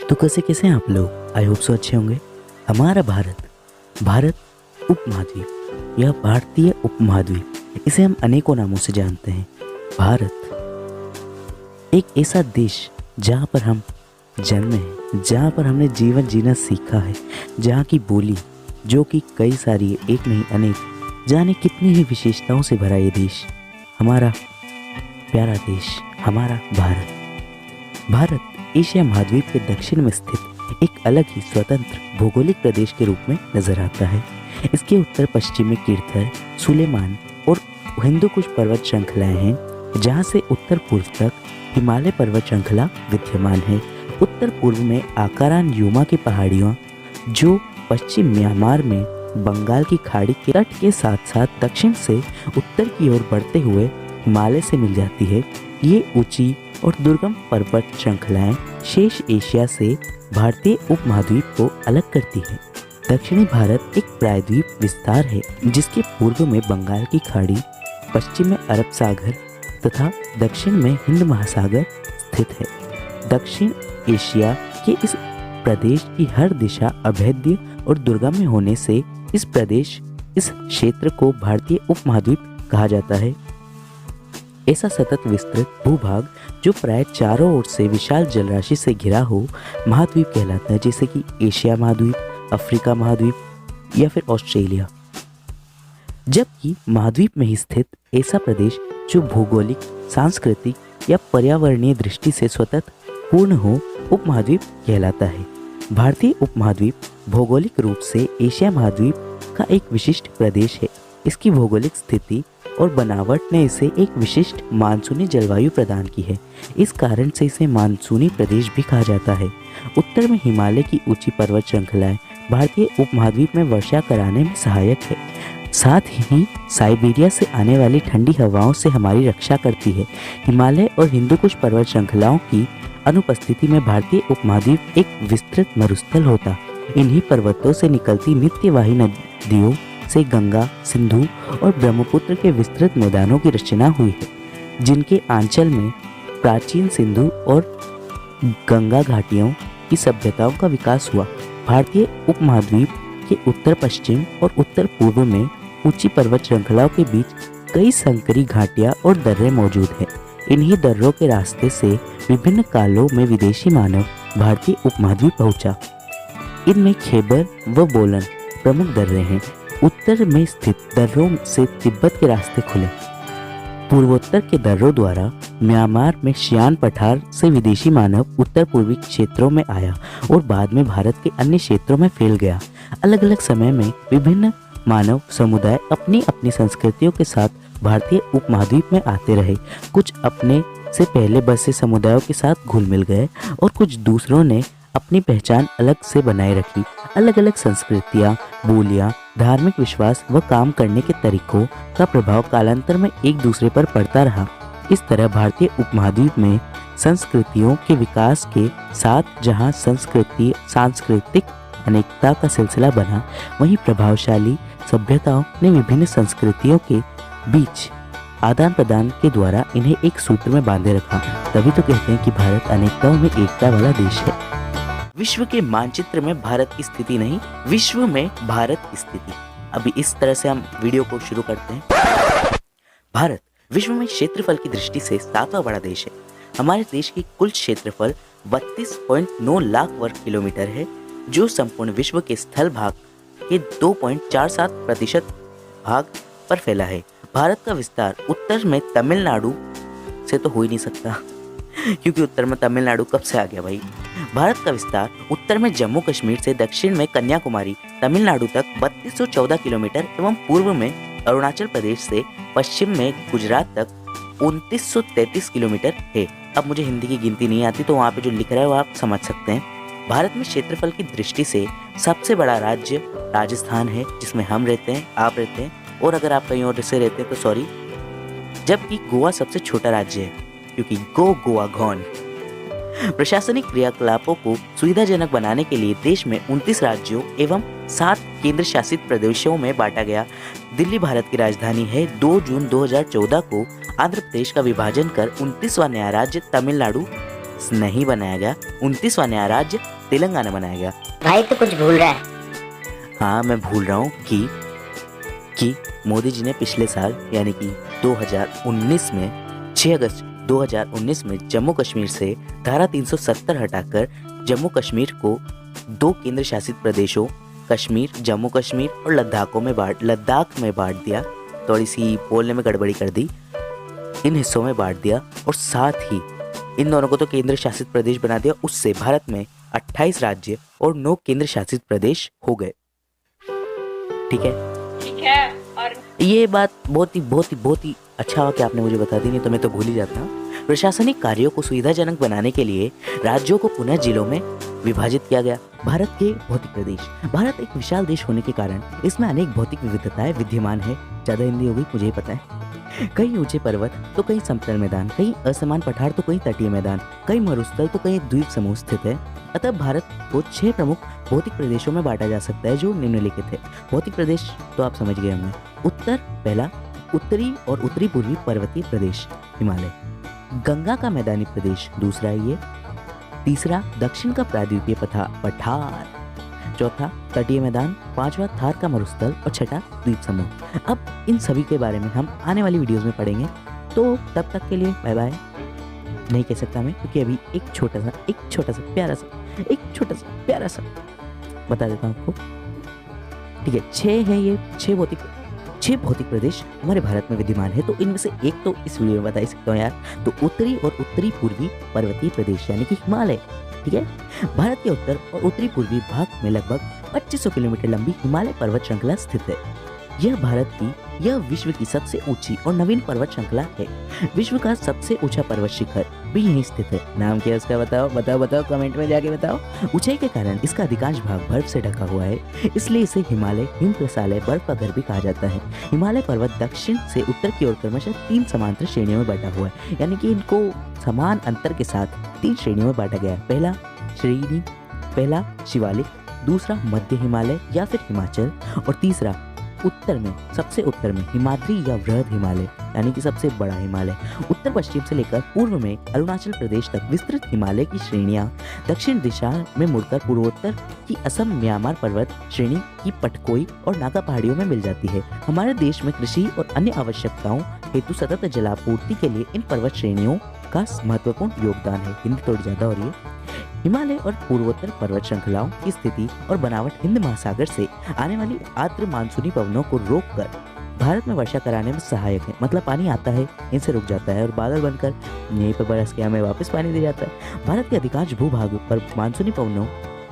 तो कैसे हैं आप लोग। आई होप सो अच्छे होंगे। हमारा भारत उपमहाद्वीप या भारतीय उपमहाद्वीप, इसे हम अनेकों नामों से जानते हैं। भारत एक ऐसा देश जहाँ पर हम जन्मे हैं, जहाँ पर हमने जीवन जीना सीखा है, जहाँ की बोली जो कि कई सारी है, एक नहीं अनेक, जाने कितनी ही विशेषताओं से भरा ये देश, हमारा प्यारा देश, हमारा भारत एशिया महाद्वीप के दक्षिण में स्थित एक अलग ही स्वतंत्र भौगोलिक प्रदेश के रूप में नजर आता है। इसके उत्तर पश्चिम में कीर्थर, सुलेमान और हिंदू कुश पर्वत श्रृंखलाएं हैं, जहां से उत्तर पूर्व तक हिमालय पर्वत श्रृंखला विद्यमान है। उत्तर पूर्व में आकारान यूमा की पहाड़ियां, जो पश्चिम म्यांमार में बंगाल की खाड़ी के तट के साथ साथ दक्षिण से उत्तर की ओर बढ़ते हुए हिमालय से मिल जाती है। ये ऊंची और दुर्गम पर्वत श्रृंखलाएं शेष एशिया से भारतीय उपमहाद्वीप को अलग करती है। दक्षिणी भारत एक प्रायद्वीप विस्तार है, जिसके पूर्व में बंगाल की खाड़ी, पश्चिम में अरब सागर तथा दक्षिण में हिंद महासागर स्थित है। दक्षिण एशिया के इस प्रदेश की हर दिशा अभेद्य और दुर्गम होने से इस क्षेत्र को भारतीय उपमहाद्वीप कहा जाता है। ऐसा सतत विस्तृत भूभाग जो प्राय चारों ओर से विशाल जलराशि से घिरा हो, महाद्वीप कहलाता है, जैसे कि एशिया महाद्वीप, अफ्रीका महाद्वीप या फिर ऑस्ट्रेलिया। जबकि महाद्वीप में ही स्थित ऐसा प्रदेश जो भौगोलिक, सांस्कृतिक या पर्यावरणीय दृष्टि से स्वतः पूर्ण हो, उपमहाद्वीप कहलाता है। भारतीय उपमहाद्वीप भौगोलिक रूप से एशिया महाद्वीप का एक विशिष्ट प्रदेश है। इसकी भौगोलिक स्थिति और बनावट ने इसे एक विशिष्ट मानसूनी जलवायु प्रदान की है। इस कारण से इसे मानसूनी प्रदेश भी कहा जाता है। उत्तर में हिमालय की ऊंची पर्वत श्रृंखलाएं भारतीय उपमहाद्वीप में वर्षा कराने में सहायक है। साथ ही साइबेरिया से आने वाली ठंडी हवाओं से हमारी रक्षा करती है। हिमालय और हिंदुकुश पर्वत श्रृंखलाओं की अनुपस्थिति में भारतीय उपमहाद्वीप एक विस्तृत मरुस्थल होता। इन्हीं पर्वतों से निकलती नित्यवाही नदियों से गंगा, सिंधु और ब्रह्मपुत्र के विस्तृत मैदानों की रचना हुई है, जिनके आंचल में प्राचीन सिंधु और गंगा घाटियों की सभ्यताओं का विकास हुआ। भारतीय उपमहाद्वीप के उत्तर पश्चिम और उत्तर पूर्व में ऊंची पर्वत श्रृंखलाओं के बीच कई संकरी घाटियां और दर्रे मौजूद हैं। इन्हीं दर्रों के रास्ते से विभिन्न कालों में विदेशी मानव भारतीय उपमहाद्वीप पहुंचा। इनमें खैबर व बोलन प्रमुख दर्रे हैं। उत्तर में स्थित दर्रों से तिब्बत के रास्ते खुले। पूर्वोत्तर के दर्रों द्वारा म्यांमार में शियान पठार से विदेशी मानव उत्तर पूर्वी क्षेत्रों में आया और बाद में भारत के अन्य क्षेत्रों में फैल गया। अलग अलग समय में विभिन्न मानव समुदाय अपनी अपनी संस्कृतियों के साथ भारतीय उपमहाद्वीप में आते रहे। कुछ अपने से पहले बसे समुदायों के साथ घुल मिल गए और कुछ दूसरों ने अपनी पहचान अलग से बनाए रखी। अलग अलग संस्कृतियाँ, बोलियाँ, धार्मिक विश्वास व काम करने के तरीकों का प्रभाव कालांतर में एक दूसरे पर पड़ता रहा। इस तरह भारतीय उपमहाद्वीप में संस्कृतियों के विकास के साथ जहाँ सांस्कृतिक अनेकता का सिलसिला बना, वहीं प्रभावशाली सभ्यताओं ने विभिन्न संस्कृतियों के बीच आदान प्रदान के द्वारा इन्हें एक सूत्र में बांधे रखा। तभी तो कहते हैं कि भारत अनेकताओं में एकता वाला देश है। विश्व के मानचित्र में भारत की स्थिति नहीं, विश्व में भारत की स्थिति। अभी इस तरह से हम वीडियो को शुरू करते हैं। भारत विश्व में क्षेत्रफल की दृष्टि से 7वां बड़ा देश है। हमारे देश की कुल क्षेत्रफल 32.9 लाख वर्ग किलोमीटर है, जो संपूर्ण विश्व के स्थल भाग के 2.47% भाग पर फैला है। भारत का विस्तार उत्तर में तमिलनाडु से तो हो ही नहीं सकता, क्योंकि उत्तर में तमिलनाडु कब से आ गया भाई। भारत का विस्तार उत्तर में जम्मू कश्मीर से दक्षिण में कन्याकुमारी, तमिलनाडु तक 3214 किलोमीटर एवं पूर्व में अरुणाचल प्रदेश से पश्चिम में गुजरात तक 2933 किलोमीटर है। अब मुझे हिंदी की गिनती नहीं आती, तो वहाँ पे जो लिख रहा है वो आप समझ सकते हैं। भारत में क्षेत्रफल की दृष्टि से सबसे बड़ा राज्य राजस्थान है, जिसमें हम रहते हैं, आप रहते हैं, और अगर आप कहीं और से रहते हैं तो सॉरी। जबकि गोवा सबसे छोटा राज्य है, क्योंकि गोवा गॉन। प्रशासनिक क्रियाकलापों को सुविधाजनक बनाने के लिए देश में 29 राज्यों एवं 7 केंद्र शासित प्रदेशों में बांटा गया। दिल्ली भारत की राजधानी है। 2 जून 2014 को आंध्र प्रदेश का विभाजन कर 29वां नया राज्य तमिलनाडु नहीं बनाया गया, 29वां नया राज्य तेलंगाना बनाया गया। भाई तो कुछ भूल रहा है। हाँ, मैं भूल रहा हूँ कि मोदी जी ने पिछले साल यानी कि 2019 में 6 अगस्त 2019 में जम्मू कश्मीर से धारा 370 हटाकर जम्मू कश्मीर को 2 केंद्र शासित प्रदेशों कश्मीर, जम्मू कश्मीर और लद्दाख में बांट दिया। थोड़ी सी बोलने में गड़बड़ी कर दी, इन हिस्सों में बांट दिया और साथ ही इन दोनों को तो केंद्र शासित प्रदेश बना दिया। उससे भारत में 28 राज्य और 9 केंद्र शासित प्रदेश हो गए। ठीक है। और ये बात बहुत ही अच्छा हुआ कि आपने मुझे बता दी, नहीं तो मैं तो भूल ही जाता। प्रशासनिक कार्यों को सुविधाजनक बनाने के लिए राज्यों को पुनः जिलों में विभाजित किया गया। भारत के भौतिक प्रदेश। भारत एक विशाल देश होने के कारण इसमें अनेक भौतिक विविधताएं विद्यमान है। ज्यादा हिंदी होगी मुझे ही पता है। कई ऊंचे पर्वत तो कई समतल मैदान, कई असमान पठार तो कई तटीय मैदान, कई मरुस्थल तो कई द्वीप समूह स्थित है। अतः भारत को 6 प्रमुख भौतिक प्रदेशों में बांटा जा सकता है जो निम्नलिखित है। भौतिक प्रदेश तो आप समझ गए होंगे। उत्तर, पहला उत्तरी और उत्तरी पूर्वी पर्वतीय प्रदेश हिमालय। गंगा का मैदानी प्रदेश दूसरा है ये। तीसरा दक्षिण का प्रायद्वीपीय पठार। चौथा तटीय मैदान। पांचवा थार का मरुस्थल और छठा द्वीप समूह। अब इन सभी के बारे में हम आने वाली वीडियोस में पढ़ेंगे, तो तब तक के लिए बाय बाय नहीं कह सकता मैं, क्योंकि अभी एक छोटा सा प्यारा सा बता देता हूँ आपको। ठीक है, 6 भौतिक प्रदेश हमारे भारत में विद्यमान है। तो इनमें से एक तो इस वीडियो में बता ही सकता हूँ यार, तो उत्तरी और उत्तरी पूर्वी पर्वतीय प्रदेश यानी कि हिमालय। ठीक है, भारत के उत्तर और उत्तरी पूर्वी भाग में लगभग 2500 किलोमीटर लंबी हिमालय पर्वत श्रृंखला स्थित है। यह विश्व की सबसे ऊंची और नवीन पर्वत श्रृंखला है। विश्व का सबसे ऊंचा पर्वत शिखर भी यहीं स्थित है। नाम क्या है उसका बताओ कमेंट में जाके बताओ। ऊंचाई के कारण इसका अधिकांश भाग बर्फ से ढका हुआ है, इसलिए इसे हिमालय, हिमप्रसालय, बर्फ का घर भी कहा जाता है। हिमालय पर्वत दक्षिण से उत्तर की ओर क्रमशः 3 समांतर श्रेणियों में बटा हुआ है, यानी कि इनको समान अंतर के साथ 3 श्रेणियों में बांटा गया है। पहला शिवालिक, दूसरा मध्य हिमालय या फिर हिमाचल, और तीसरा सबसे उत्तर में हिमाद्री या वृहद हिमालय यानी कि सबसे बड़ा हिमालय। उत्तर पश्चिम से लेकर पूर्व में अरुणाचल प्रदेश तक विस्तृत हिमालय की श्रेणियां दक्षिण दिशा में मुड़कर पूर्वोत्तर की असम म्यांमार पर्वत श्रेणी की पटकोई और नागा पहाड़ियों में मिल जाती है। हमारे देश में कृषि और अन्य आवश्यकताओं हेतु सतत जलापूर्ति के लिए इन पर्वत श्रेणियों का महत्वपूर्ण योगदान है। हिंदी थोड़ी ज्यादा हो रही है। हिमालय और पूर्वोत्तर पर्वत श्रृंखलाओं की स्थिति और बनावट हिंद महासागर से आने वाली आर्द्र मानसूनी पवनों को रोककर भारत में वर्षा कराने में सहायक है। मतलब पानी आता है, इनसे रुक जाता है और बादल बनकर यहीं पर बरस के हमें वापस पानी दे जाता है। भारत के अधिकांश भूभाग पर मानसूनी पवनों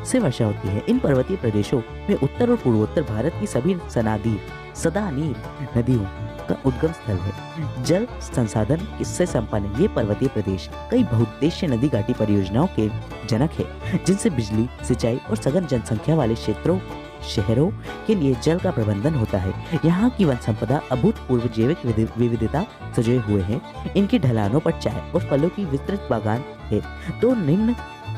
से वर्षा होती है। इन पर्वतीय प्रदेशों में उत्तर और पूर्वोत्तर भारत की सभी सदानीर नदियों का उद्गम स्थल है। जल संसाधन इससे संपन्न ये पर्वतीय प्रदेश कई बहुउद्देशीय नदी घाटी परियोजनाओं के जनक है, जिनसे बिजली, सिंचाई और सघन जनसंख्या वाले शहरों के लिए जल का प्रबंधन होता है। यहाँ की वन संपदा अभूतपूर्व जैविक विविधता सजे हुए है। इनकी ढलानों पर चाय और फलों की विस्तृत बागान है। तो निम्न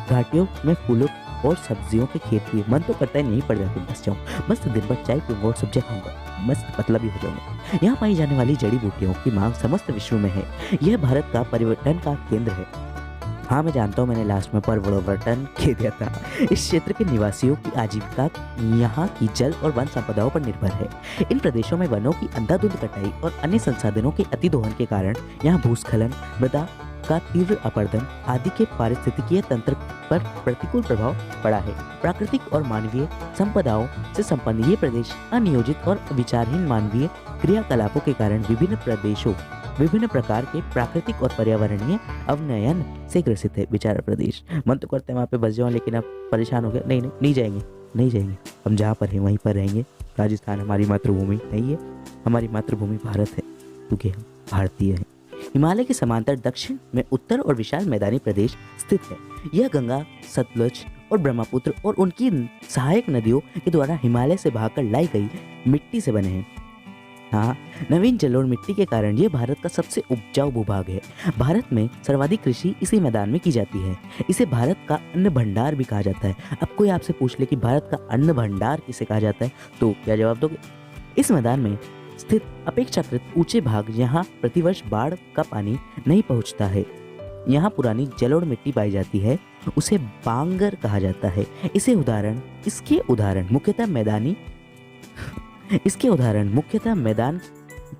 घाटियों में फूलों और सब्जियों के खेत भी। मन तो करता है नहीं पड़ जाते बस जाऊँ, मस्त दिन भर चाय पीऊंगा और सब्जियां खाऊंगा, मस्त पतला भी हो जाऊंगा। यहाँ पाई जाने वाली जड़ी बूटियों की मांग समस्त विश्व में है। यह भारत का परिवर्तन का केंद्र है। हाँ, मैं जानता हूँ मैंने लास्ट में परिवर्तन कह दिया था। इस क्षेत्र के निवासियों की आजीविका यहाँ की जल और वन संपदाओं पर निर्भर है। इन प्रदेशों में वनों की अंधाधुंध कटाई और अन्य संसाधनों के अतिदोहन के कारण यहाँ भूस्खलन, मृदा का तीव्र अपरदन आदि के पारिस्थितिकीय तंत्र पर प्रतिकूल प्रभाव पड़ा है। प्राकृतिक और मानवीय संपदाओं से संपन्न ये प्रदेश अनियोजित और विचारहीन मानवीय क्रियाकलापों के कारण विभिन्न प्रकार के प्राकृतिक और पर्यावरणीय अवनयन से ग्रसित है। बेचारा प्रदेश, मन तो करते हैं वहाँ पे बस जाओ, लेकिन अब परेशान हो गए। नहीं जाएंगे। हम जहाँ पर हैं वहीं पर रहेंगे। राजस्थान हमारी मातृभूमि नहीं है, हमारी मातृभूमि भारत है, क्योंकि हम भारतीय हैं। हिमालय के समांतर दक्षिण में उत्तर और विशाल मैदानी प्रदेश स्थित है। यह गंगा, सतलुज और ब्रह्मपुत्र और उनकी सहायक नदियों के द्वारा हिमालय से बहाकर लाई गई मिट्टी से बने हैं। हाँ, नवीन जलोढ़ मिट्टी के कारण यह भारत का सबसे उपजाऊ भूभाग है। भारत में सर्वाधिक कृषि इसी मैदान में की जाती है। इसे भारत का अन्न भंडार भी कहा जाता है। अब कोई आपसे पूछ ले कि भारत का अन्न भंडार किसे कहा जाता है, तो क्या जवाब दोगे? इस मैदान में स्थित अपेक्षाकृत ऊंचे भाग, यहाँ प्रतिवर्ष बाढ़ का पानी नहीं पहुँचता है। यहाँ पुरानी जलोढ़ मिट्टी पाई जाती है उसे बांगर कहा जाता है। इसके उदाहरण मुख्यतः मैदान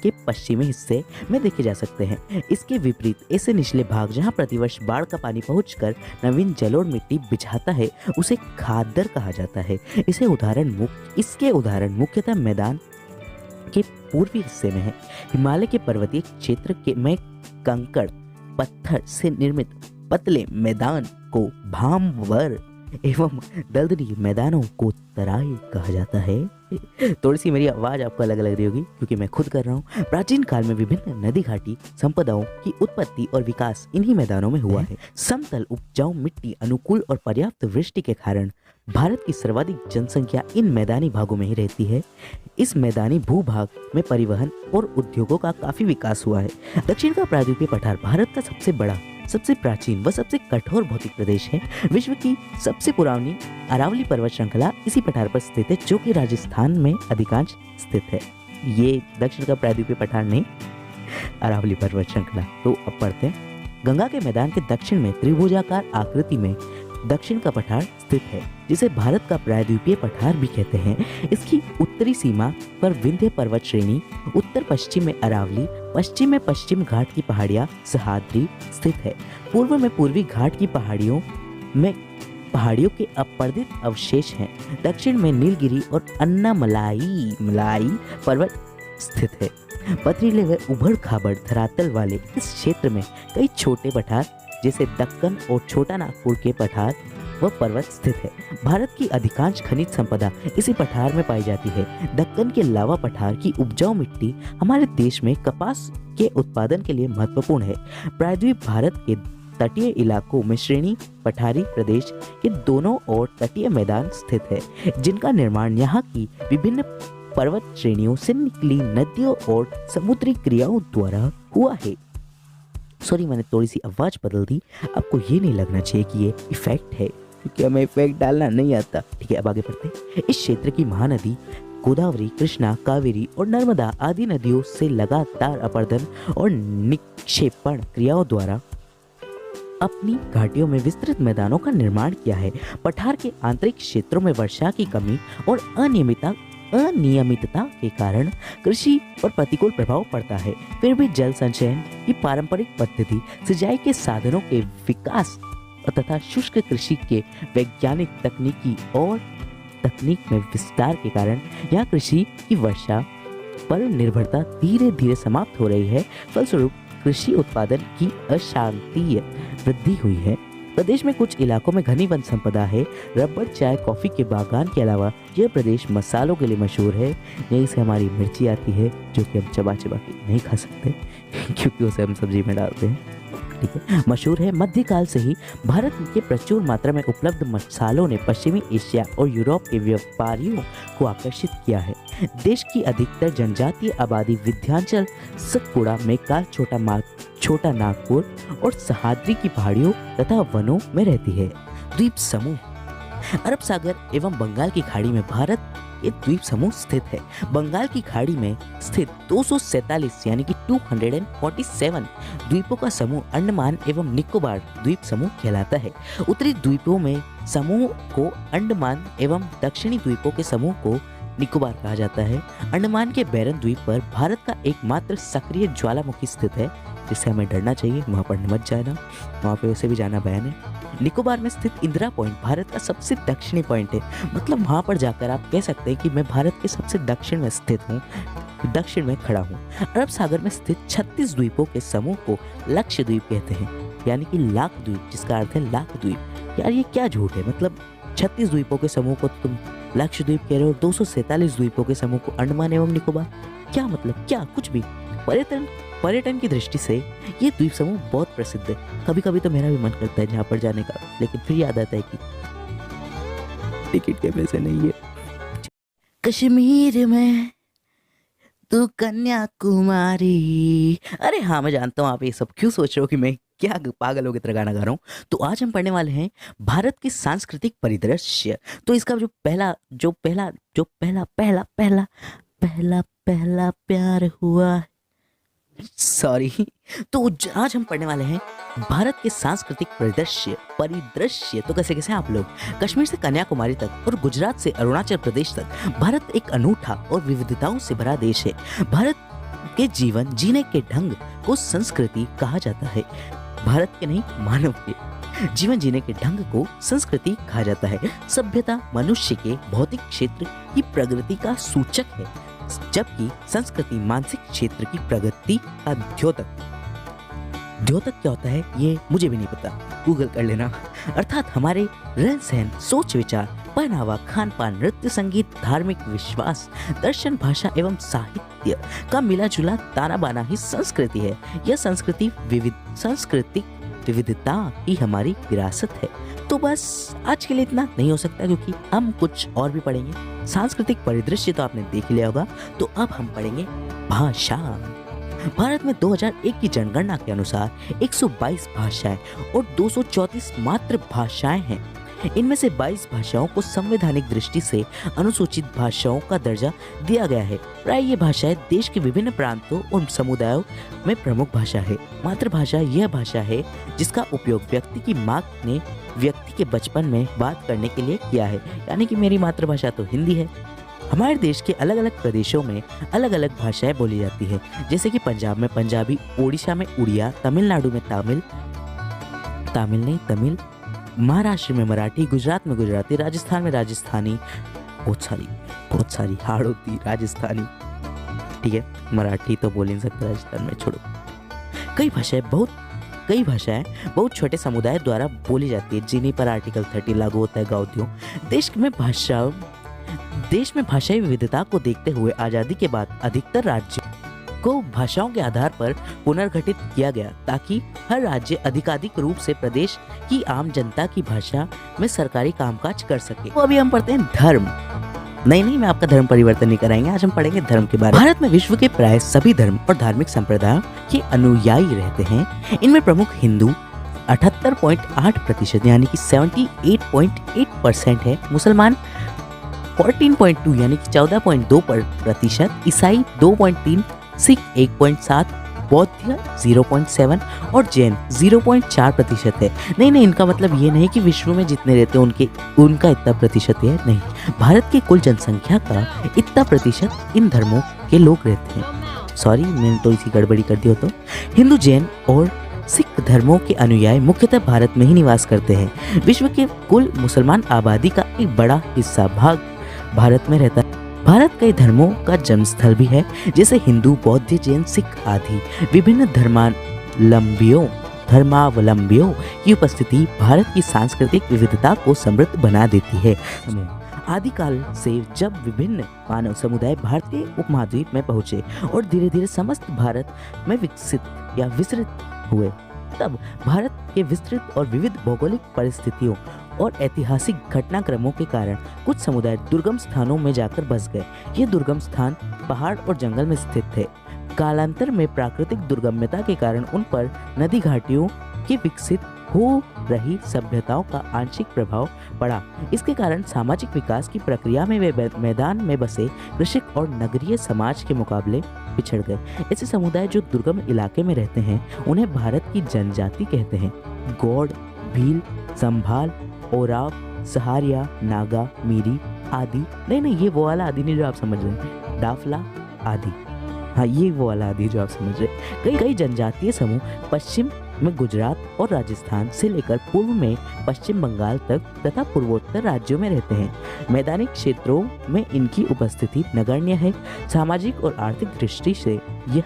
के पश्चिमी हिस्से में देखे जा सकते हैं। इसके विपरीत ऐसे निचले भाग जहां प्रतिवर्ष बाढ़ का पानी पहुंचकर नवीन जलोढ़ मिट्टी बिछाता है उसे खादर कहा जाता है। इसके उदाहरण मुख्यतः मैदान के पूर्वी हिस्से में है। हिमालय के पर्वतीय क्षेत्र में कंकड़ पत्थर से निर्मित पतले मैदान को भामवर एवं दलदली मैदानों को तराई कहा जाता है। थोड़ी सी मेरी आवाज आपको अलग लग रही होगी क्योंकि मैं खुद कर रहा हूँ। प्राचीन काल में विभिन्न नदी घाटी संपदाओं की उत्पत्ति और विकास इन्हीं मैदानों में हुआ है। समतल उपजाऊ मिट्टी अनुकूल और पर्याप्त वृष्टि के कारण भारत की सर्वाधिक जनसंख्या इन मैदानी भागों में ही रहती है। इस मैदानी भूभाग में परिवहन और उद्योगों का काफी विकास हुआ है। दक्षिण का प्रायद्वीपीय पठार भारत का सबसे बड़ा, सबसे प्राचीन व सबसे कठोर भौतिक प्रदेश है। विश्व की सबसे पुरानी अरावली पर्वत श्रृंखला इसी पठार पर स्थित है, जो कि राजस्थान में अधिकांश स्थित है। ये दक्षिण का प्रायद्वीपीय पठार नहीं, अरावली पर्वत श्रृंखला। तो अब पढ़ते हैं। गंगा के मैदान के दक्षिण में त्रिभुजाकार आकृति में दक्षिण का पठार स्थित है, जिसे भारत का प्रायद्वीपीय पठार भी कहते हैं। इसकी उत्तरी सीमा पर विंध्य पर्वत श्रेणी, उत्तर पश्चिम में अरावली, पश्चिम में पश्चिम घाट की पहाड़ियां सह्याद्री स्थित है। पूर्व में पूर्वी घाट की पहाड़ियों के अपर्दित अवशेष हैं। दक्षिण में नीलगिरी और अन्नामलाई पर्वत स्थित है। पथरीले व उबड़ खाबड़ धरातल वाले इस क्षेत्र में कई छोटे पठार जैसे दक्कन और छोटा नागपुर के पठार व पर्वत स्थित है। भारत की अधिकांश खनिज संपदा इसी पठार में पाई जाती है। दक्कन के लावा पठार की उपजाऊ मिट्टी हमारे देश में कपास के उत्पादन के लिए महत्वपूर्ण है। प्रायद्वीप भारत के तटीय इलाकों में श्रेणी पठारी प्रदेश के दोनों ओर तटीय मैदान स्थित है, जिनका निर्माण यहाँ की विभिन्न पर्वत श्रेणियों से निकली नदियों और समुद्री क्रियाओं द्वारा हुआ है। सॉरी, मैंने थोड़ी सी आवाज बदल दी। आपको ये नहीं लगना चाहिए कि ये इफेक्ट है, क्योंकि हमें इफेक्ट डालना नहीं आता। ठीक है, अब आगे बढ़ते हैं। इस क्षेत्र की महानदी गोदावरी, कृष्णा, कावेरी और नर्मदा आदि नदियों से लगातार अपर्दन और निक्षेपण क्रियाओं द्वारा अपनी घाटियों में विस्तृत मैदानों का निर्माण किया है। पठार के आंतरिक क्षेत्रों में वर्षा की कमी और अनियमितता के कारण कृषि पर प्रतिकूल प्रभाव पड़ता है। फिर भी जल संचयन की पारंपरिक पद्धति, सिंचाई के साधनों के विकास तथा शुष्क कृषि के वैज्ञानिक तकनीक में विस्तार के कारण यहाँ कृषि की वर्षा पर निर्भरता धीरे धीरे समाप्त हो रही है। फलस्वरूप कृषि उत्पादन की अशांतीय वृद्धि हुई है। प्रदेश में कुछ इलाकों में घनी वन संपदा है। रबड़, चाय, कॉफी के बागान के अलावा यह प्रदेश मसालों के लिए मशहूर है। यहीं से हमारी मिर्ची आती है, जो कि हम चबा चबा के नहीं खा सकते क्योंकि उसे हम सब्जी में डालते हैं। ठीक है, मशहूर है। मध्यकाल से ही भारत के प्रचुर मात्रा में उपलब्ध मसालों ने पश्चिमी एशिया और यूरोप के व्यापारियों को आकर्षित किया है। देश की अधिकतर जनजातीय आबादी विंध्याचल, सतपुड़ा, मेकाल, छोटा नागपुर और सह्याद्री की पहाड़ियों तथा वनों में रहती है। द्वीप समूह। अरब सागर एवं बंगाल की खाड़ी में भारत के द्वीप समूह स्थित है। बंगाल की खाड़ी में स्थित 247 यानी कि 247 द्वीपों का समूह अंडमान एवं निकोबार द्वीप समूह कहलाता है। उत्तरी द्वीपों में समूह को अंडमान एवं दक्षिणी द्वीपों के समूह को निकोबार कहा जाता है। अंडमान के बैरन द्वीप पर भारत का एकमात्र सक्रिय ज्वालामुखी स्थित है, जिससे हमें डरना चाहिए। वहां पर मत जाना, वहां पे उसे भी जाना बैन है। निकोबार में स्थित इंदिरा पॉइंट भारत का सबसे दक्षिणी पॉइंट है। मतलब वहां पर जाकर आप कह सकते हैं कि मैं भारत के सबसे दक्षिण में स्थित हूँ, दक्षिण में खड़ा हूँ। अरब सागर में स्थित 36 द्वीपों के समूह को लक्षद्वीप कहते हैं, यानी कि लाख द्वीप, जिसका अर्थ है लाख द्वीप। यार ये क्या झूठ है, मतलब 36 द्वीपों के समूह को तुम लक्षद्वीप कह रहे हो, 247 द्वीपों के समूह को अंडमान एवं निकोबार। क्या मतलब, क्या कुछ भी। पर्यटन की दृष्टि से ये द्वीप समूह बहुत प्रसिद्ध है। कभी कभी तो मेरा भी मन करता है जहाँ पर जाने का, लेकिन फिर याद आता है कि टिकट के पैसे नहीं है। कश्मीर में तू कन्याकुमारी। अरे हाँ, मैं जानता हूँ आप ये सब क्यों सोच रहे हो कि मैं क्या पागलों की तरह गाना गा रहा हूँ। तो आज हम पढ़ने वाले हैं भारत की सांस्कृतिक परिदृश्य। तो इसका जो पहला प्यार हुआ, सॉरी। तो आज हम पढ़ने वाले हैं भारत के सांस्कृतिक परिदृश्य परिदृश्य। तो कैसे कैसे हैं आप लोग? कश्मीर से कन्याकुमारी तक और गुजरात से अरुणाचल प्रदेश तक भारत एक अनूठा और विविधताओं से भरा देश है। भारत के जीवन जीने के ढंग को संस्कृति कहा जाता है। भारत के नहीं, मानव के जीवन जीने के ढंग को संस्कृति कहा जाता है। सभ्यता मनुष्य के भौतिक क्षेत्र की प्रगति का सूचक है, जबकि संस्कृति मानसिक क्षेत्र की प्रगति का द्योतक। द्योतक क्या होता है ये मुझे भी नहीं पता, गूगल कर लेना। अर्थात हमारे रहन सहन, सोच विचार, पहनावा, खान पान, नृत्य, संगीत, धार्मिक विश्वास, दर्शन, भाषा एवं साहित्य का मिला जुला ताना बाना ही संस्कृति है। यह सांस्कृतिक विविधता ही हमारी विरासत है। तो बस आज के लिए इतना नहीं हो सकता, क्योंकि हम कुछ और भी पढ़ेंगे। सांस्कृतिक परिदृश्य तो आपने देख लिया होगा, तो अब हम पढ़ेंगे भाषा। भारत में 2001 की जनगणना के अनुसार 122 भाषाएं और 234 मातृभाषाएं हैं। इनमें से 22 भाषाओं को संवैधानिक दृष्टि से अनुसूचित भाषाओं का दर्जा दिया गया है। प्राय ये भाषाएं देश के विभिन्न प्रांतों और समुदायों में प्रमुख भाषा है। मातृभाषा यह भाषा है जिसका उपयोग व्यक्ति की माँ ने व्यक्ति के बचपन में बात करने के लिए किया है। यानी कि मेरी मातृभाषा तो हिंदी है। हमारे देश के अलग अलग प्रदेशों में अलग अलग भाषाएं बोली जाती है, जैसे कि पंजाब में पंजाबी, उड़ीसा में उड़िया, तमिलनाडु में तमिल, महाराष्ट्र में मराठी, गुजरात में गुजराती, राजस्थान में राजस्थानी, बहुत सारी हार्ड होती राजस्थानी। ठीक है, मराठी तो बोल नहीं सकते राजस्थान में, छोड़ो। कई भाषाएं बहुत छोटे समुदाय द्वारा बोली जाती है, जिन्हीं पर आर्टिकल 30 लागू होता है। गाउदियों देश में भाषाई विविधता को देखते हुए आजादी के बाद अधिकतर राज्यों को भाषाओं के आधार पर पुनर्गठित किया गया, ताकि हर राज्य अधिकाधिक रूप से प्रदेश की आम जनता की भाषा में सरकारी कामकाज कर सके। तो अभी हम पढ़ते हैं धर्म। नहीं, मैं आपका धर्म परिवर्तन नहीं कराएंगे। आज हम पढ़ेंगे धर्म के बारे में। भारत में विश्व के प्राय सभी धर्म और धार्मिक संप्रदायों के अनुयायी रहते हैं। इनमें प्रमुख हिंदू 78.8% यानी कि 78.8% है, मुसलमान 14.2 यानी कि 14.2%, ईसाई 2.3, सिख 1.7, बौद्ध 0.7 और जैन 0.4% है। नहीं, इनका मतलब ये नहीं कि विश्व में जितने रहते हैं उनका इतना प्रतिशत है। नहीं, भारत की कुल जनसंख्या का इतना प्रतिशत इन धर्मों के लोग रहते हैं। सॉरी, मैंने तो इसी गड़बड़ी कर दी हो। तो हिंदू, जैन और सिख धर्मों के अनुयायी मुख्यतः भारत में ही निवास करते हैं। विश्व के कुल मुसलमान आबादी का एक बड़ा हिस्सा भारत में रहता है। भारत कई धर्मों का जन्मस्थल भी है, जैसे हिंदू, बौद्ध, जैन, सिख आदि विभिन्न धर्मावलंबियों की उपस्थिति भारत की सांस्कृतिक विविधता को समृद्ध बना देती है। आदिकाल से जब विभिन्न मानव समुदाय भारतीय उपमहाद्वीप में पहुंचे और धीरे धीरे समस्त भारत में विकसित या विस्तृत हुए, तब भारत के विस्तृत और विविध भौगोलिक परिस्थितियों और ऐतिहासिक घटनाक्रमों के कारण कुछ समुदाय दुर्गम स्थानों में जाकर बस गए। ये दुर्गम स्थान पहाड़ और जंगल में स्थित थे। कालांतर में प्राकृतिक दुर्गम्यता के कारण उन पर नदी घाटियों की विकसित हो रही सभ्यताओं का आंशिक प्रभाव पड़ा। इसके कारण सामाजिक विकास की प्रक्रिया में वे मैदान में बसे कृषक और नगरीय समाज के मुकाबले पिछड़ गए। ऐसे समुदाय जो दुर्गम इलाके में रहते हैं उन्हें भारत की जनजाति कहते हैं। गौड़, भील, संभाल, ओराव, सहारिया, नागा, मीरी आदि। नहीं, ये वो वाला आदि नहीं जो आप समझ रहे हैं, डाफला आदि। हाँ, ये वो वाला आदि जो आप समझ रहे हैं। कई जनजातीय समूह पश्चिम में गुजरात और राजस्थान से लेकर पूर्व में पश्चिम बंगाल तक तथा पूर्वोत्तर राज्यों में रहते हैं। मैदानी क्षेत्रों में इनकी उपस्थिति नगण्य है। सामाजिक और आर्थिक दृष्टि से यह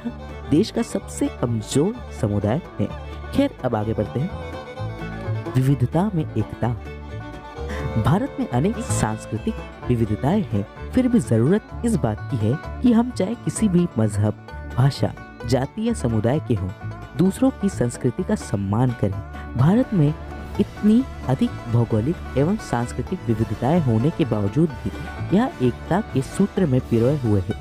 देश का सबसे कमजोर समुदाय है। खैर, अब आगे बढ़ते हैं। विविधता में एकता। भारत में अनेक सांस्कृतिक विविधताएं हैं, फिर भी जरूरत इस बात की है कि हम चाहे किसी भी मजहब, भाषा, जाति या समुदाय के हों, दूसरों की संस्कृति का सम्मान करें। भारत में इतनी अधिक भौगोलिक एवं सांस्कृतिक विविधताएं होने के बावजूद भी यह एकता के सूत्र में पिरोए हुए है।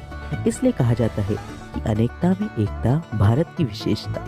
इसलिए कहा जाता है कि अनेकता में एकता भारत की विशेषता।